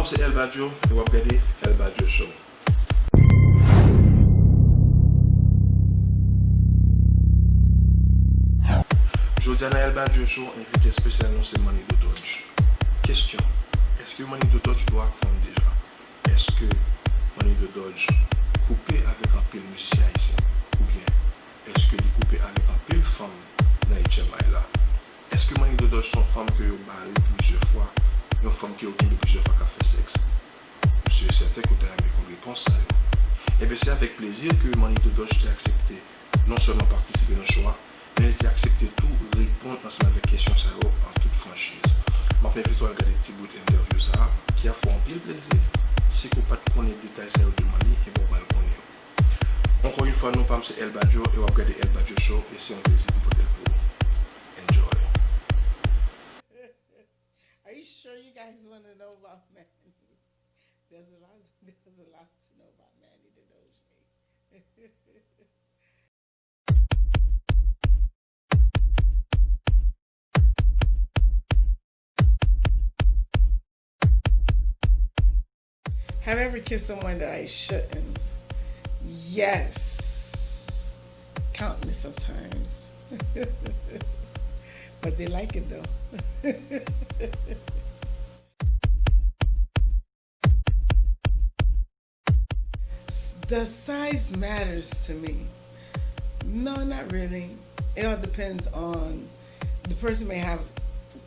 c'est El Baggio et vous regardez El Baggio ShoW. Aujourd'hui, dans El Baggio ShoW, invité spécialement c'est Mannie Dodoge. Question, est-ce que Mannie Dodoge doit femme déjà? Est-ce que Mannie Dodoge coupé avec un pile musicien ici? Ou bien, est-ce que il coupé avec un pile femme dans HMI là? Est-ce que Mannie Dodoge sont femmes que vous barrez plusieurs fois? Une femme qui a obtenu plusieurs fois qu'elle fait sexe? Je suis certain que vous avez une réponse à ça. Et bien c'est avec plaisir que Mannie Dodoge a accepté non seulement participer dans le choix, mais il a accepté tout répondre ensemble avec questions ça en toute franchise. Je m'invite à regarder petit bout d'interview ça qui a fait un pile plaisir. Si vous ne connaissez pas les détails ça de Mannie, et bon, vous le connaissez. Encore une fois, nous sommes c'est El Baggio et vous regardez El Baggio ShoW et c'est un plaisir pour vous. Enjoy. Are you sure you guys want to know about Mannie? There's a lot to know about Mannie Dodoge. Have I ever kissed someone that I shouldn't? Yes. Countless of times. But they like it though. The size matters to me. No, not really. It all depends on the person may have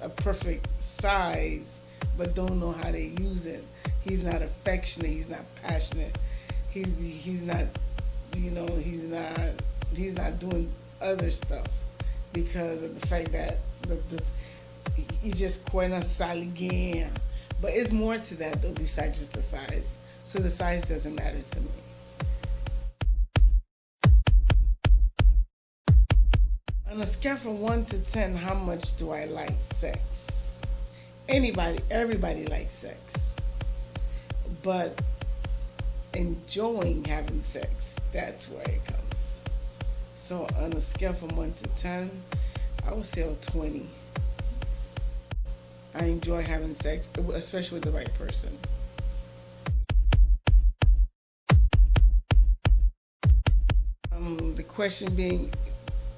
a perfect size but don't know how to use it. He's not affectionate, he's not passionate. He's not, you know, he's not doing other stuff because of the fact that he just quite a solid game. But it's more to that though besides just the size. So the size doesn't matter to me. On a scale from 1 to 10, how much do I like sex? Everybody likes sex. But enjoying having sex, that's where it comes. So on a scale from 1 to 10, I would say a 20. I enjoy having sex, especially with the right person. The question being,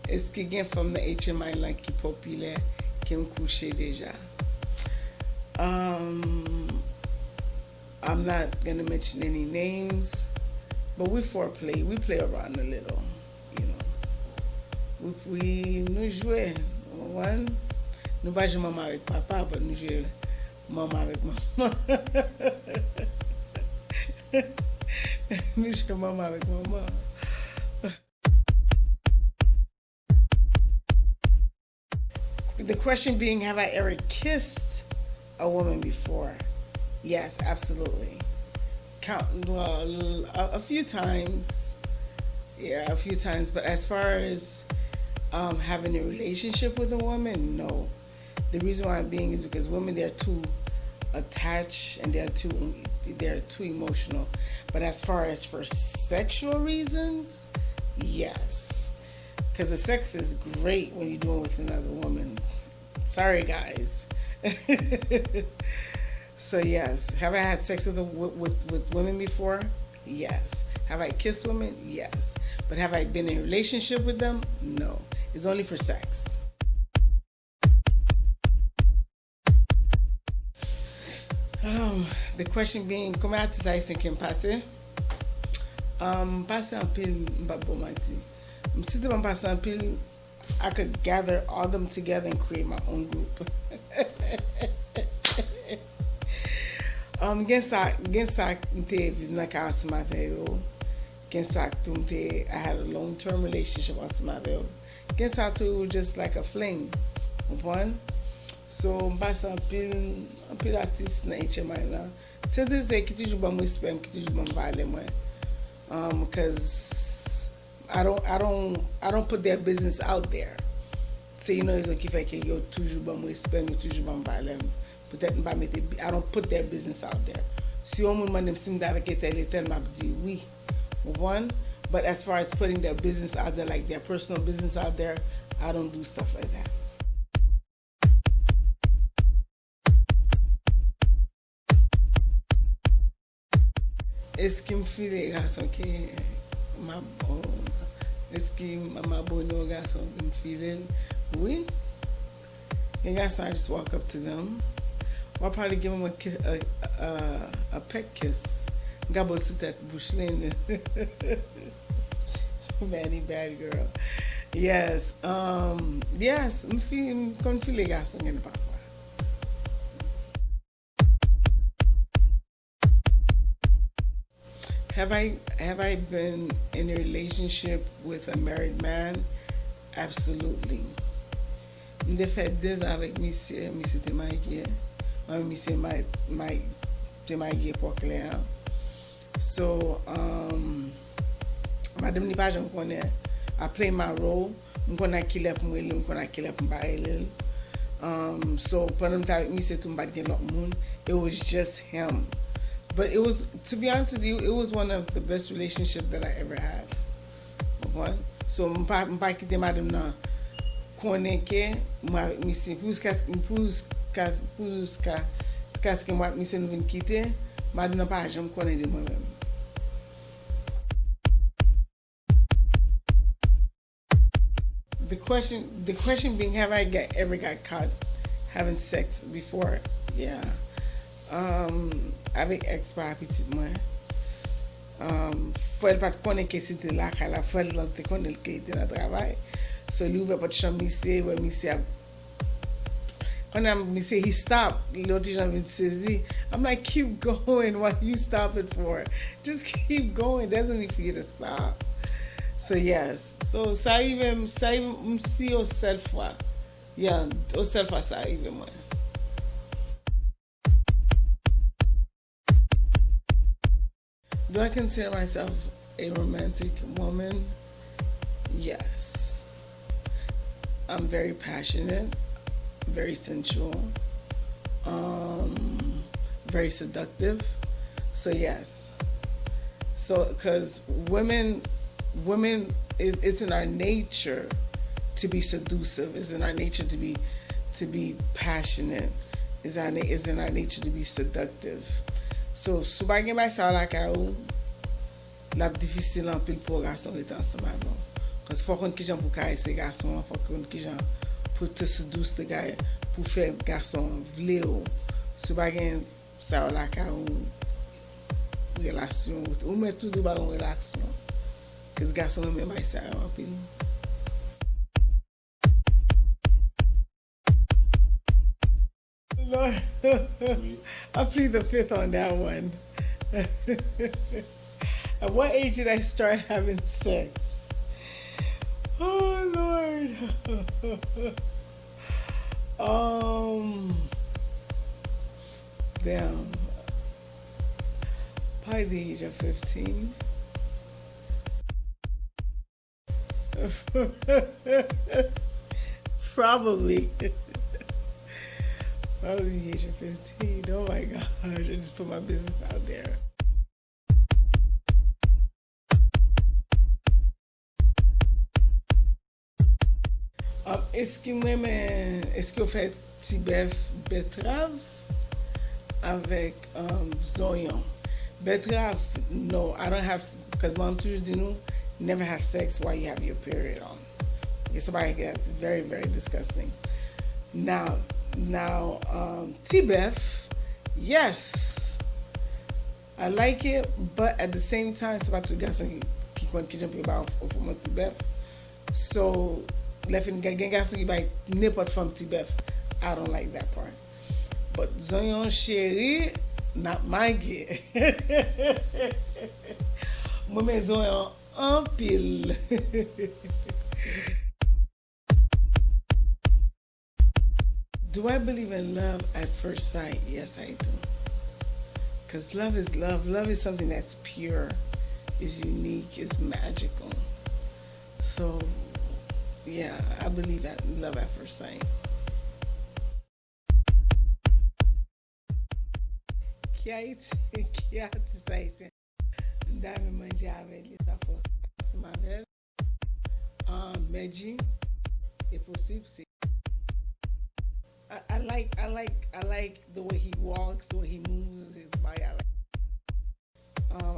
est-ce qu'il y a une femme dans HMI là qui est populaire, qui me couché déjà? I'm not going to mention any names, but we foreplay. We play around a little, you know. Nous jouons. One, nous pas jouer maman avec papa, but nous jouons maman avec maman. Nous jouons maman avec maman. The question being, have I ever kissed a woman before? Yes, absolutely. A few times. Yeah, a few times. But as far as having a relationship with a woman, no. The reason why I'm being is because women, they're too attached and they're too emotional. But as far as for sexual reasons, yes. Because the sex is great when you're doing it with another woman. Sorry, guys. So yes, have I had sex with women before? Yes. Have I kissed women? Yes. But have I been in a relationship with them? No. It's only for sex. The question being, comment artiste haïtien qui passe? Passe en pile, m'babo mati. Si te passe en pile, I could gather all them together and create my own group. Gen sa mte viv nan ka ansama veyo. Gen sa tou mte, I had a long-term relationship ansama veyo. Gen sa tou just like a fling. One. So mbasa an pil artist na HMI la. Till this day, ki toujou ban mwen spam, ki toujou ban vale mwen. Because I don't put their business out there. So you know it's okay if yo toujou ban mwen spam, yo toujou ban vale mwen. I don't put their business out there. Si yon moun man dem sim davek etel map di oui. One, but as far as putting their business out there, like their personal business out there, I don't do stuff like that. Est-ce qu'il me file les garçons qui m'a bon? Est-ce qu'il m'a bon aux garçons qui me file? Oui. Les garçons, I just walk up to them. I'll probably give them a peck kiss. Gabble to that bush lane. Mannie, bad girl. Yes. Yes. Je file les garçons qui ne pas. Have I been in a relationship with a married man? Absolutely. J'ai fait 2 ans avec monsieur était marié. Monsieur était marié pour Claire. So, madame ni pas j'en connais. I play my role. Je connais qui l'a pour moi, je connais qui l'a pour moi. So, pendant que monsieur tout m'bat gen l'autre monde, it was just him. But it was, to be honest with you, it was one of the best relationships that I ever had. One. So, m'pa quitter madame nan konnen ke moi monsieur pour que moi monsieur nous vinn quitter, madame nan pas jamais connaît de moi-même. The question being, have I ever got caught having sex before? Yeah. Avec ex par petit moi. Faut pas connaître que c'était là qu'à la fois là te connaître que était dans travail. So lui ouvert porte chambre monsieur, ouais monsieur. When he stopped, l'autre gens vient saisir. I'm like, keep going. What you stop it for? Just keep going. Doesn't need for you to stop. So yes. So ça arrive si au seul fois. Yeah, au seul fois ça arrive moi. Do I consider myself a romantic woman? Yes. I'm very passionate, very sensual, very seductive. So yes. So because women, it's in our nature to be seductive. It's in our nature to be passionate. It's in our nature to be seductive. So, sou bagay bay sa la ka ou, la difficile en pile pour garçon rete ensemble avant. Parce qu'il faut qu'on ki jan pour ka ese garçon, faut qu'on ki jan pour te séduire te gars pour faire garçon vle ou. Sou bagay sa la ka ou relation ou met tout ba en relation. Parce que garçon même bay sa en pile. Lord, I plead the fifth on that one. At what age did I start having sex? Oh Lord. Damn. Probably the age of 15. Probably. Probably the age of 15. Oh my gosh, I just put my business out there. Est-ce que vous faites petit bœuf betterave avec zoyon? Betterave, no, I don't have, because mom toujours dit nous, never have sex while you have your period on. It's somebody that's very, very disgusting. Now, T-Beth, yes, I like it, but at the same time, c'est pas tout garçon qui compte qui jump about for mon T-Beth. So, lefin gen garçon qui buy n'importe femme T-Beth. I don't like that part. But Zoyon chéri, not my gear. Moi mais Zoyon anpil. Do I believe in love at first sight? Yes, I do. Because love is love. Love is something that's pure, is unique, is magical. So, yeah, I believe that love at first sight. Qui a été saïtien? Dame manger avec les affaires. C'est ma belle. Meji, est possible, c'est. I like the way he walks, the way he moves his body.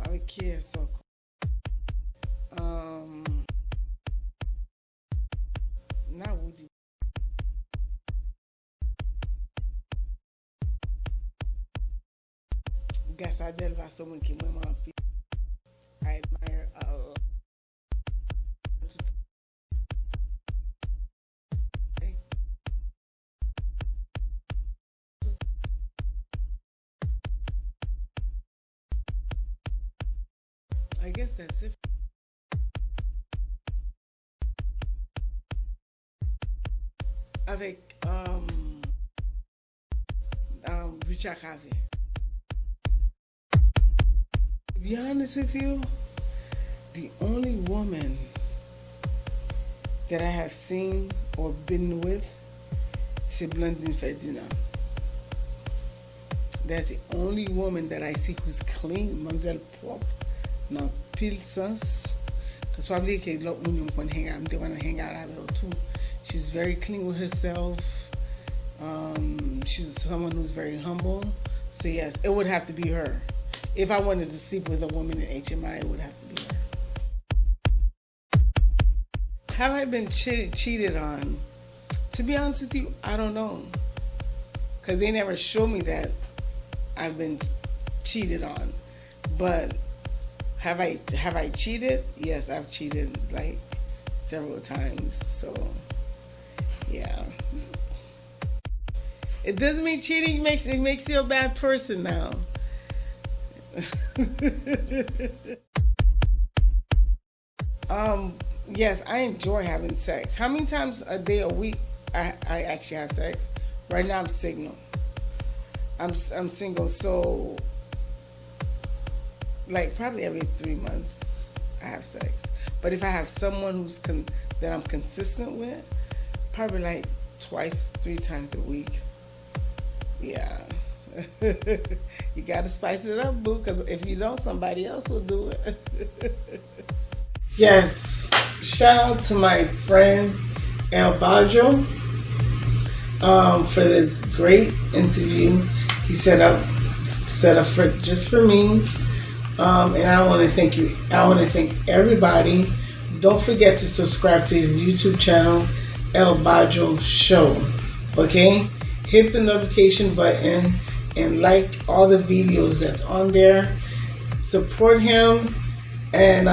avec qui est son not Woody. Gasadel va someone qui m'a rempli. I admire I guess that's it. Avec Richard Harvey. To be honest with you, the only woman that I have seen or been with, c'est Blondine Ferdinand. That's the only woman that I see who's clean, mademoiselle propre, dans pile sens. Because probably que l'autre monde qu'on hang out, they want to hang out avec her too. She's very clean with herself. She's someone who's very humble. So yes, it would have to be her. If I wanted to sleep with a woman in HMI, it would have to be her. Have I been cheated on? To be honest with you, I don't know. Because they never show me that I've been cheated on. But have I cheated? Yes, I've cheated like several times. So yeah. It doesn't mean cheating makes you a bad person now. Yes, I enjoy having sex. How many times a day, a week I actually have sex? Right now I'm single. I'm single, so like probably every 3 months I have sex. But if I have someone that I'm consistent with, probably like 2-3 times a week. Yeah. You gotta spice it up, boo, because if you don't, somebody else will do it. Yes. Shout out to my friend El Baggio for this great interview he set up for just for me. And I want to thank you. I want to thank everybody. Don't forget to subscribe to his YouTube channel, El Baggio ShoW. Okay? Hit the notification button and like all the videos that's on there. Support him and